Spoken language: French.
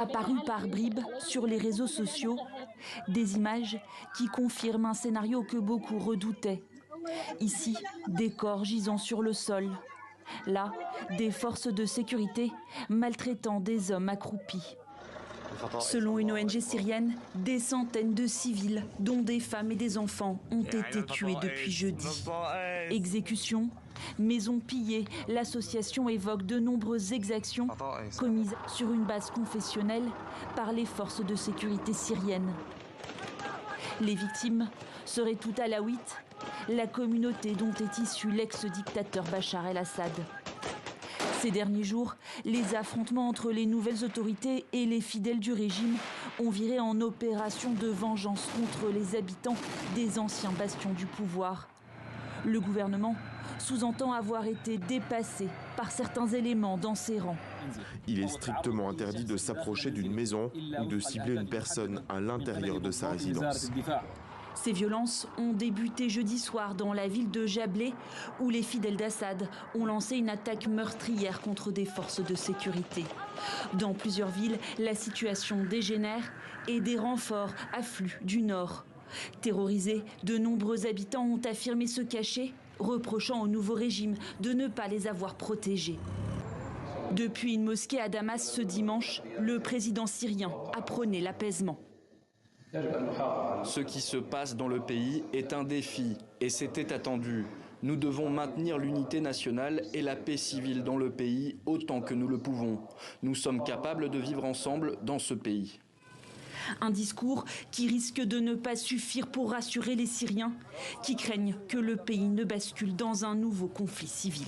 Apparues par bribes sur les réseaux sociaux, des images qui confirment un scénario que beaucoup redoutaient. Ici, des corps gisant sur le sol. Là, des forces de sécurité maltraitant des hommes accroupis. Selon une ONG syrienne, des centaines de civils, dont des femmes et des enfants, ont été tués depuis jeudi. Exécutions, maisons pillées, l'association évoque de nombreuses exactions commises sur une base confessionnelle par les forces de sécurité syriennes. Les victimes seraient toutes alaouites, la communauté dont est issu l'ex-dictateur Bachar el-Assad. Ces derniers jours, les affrontements entre les nouvelles autorités et les fidèles du régime ont viré en opération de vengeance contre les habitants des anciens bastions du pouvoir. Le gouvernement sous-entend avoir été dépassé par certains éléments dans ses rangs. Il est strictement interdit de s'approcher d'une maison ou de cibler une personne à l'intérieur de sa résidence. Ces violences ont débuté jeudi soir dans la ville de Jablé, où les fidèles d'Assad ont lancé une attaque meurtrière contre des forces de sécurité. Dans plusieurs villes, la situation dégénère et des renforts affluent du nord. Terrorisés, de nombreux habitants ont affirmé se cacher, reprochant au nouveau régime de ne pas les avoir protégés. Depuis une mosquée à Damas ce dimanche, le président syrien a prôné l'apaisement. Ce qui se passe dans le pays est un défi et c'était attendu. Nous devons maintenir l'unité nationale et la paix civile dans le pays autant que nous le pouvons. Nous sommes capables de vivre ensemble dans ce pays. Un discours qui risque de ne pas suffire pour rassurer les Syriens qui craignent que le pays ne bascule dans un nouveau conflit civil.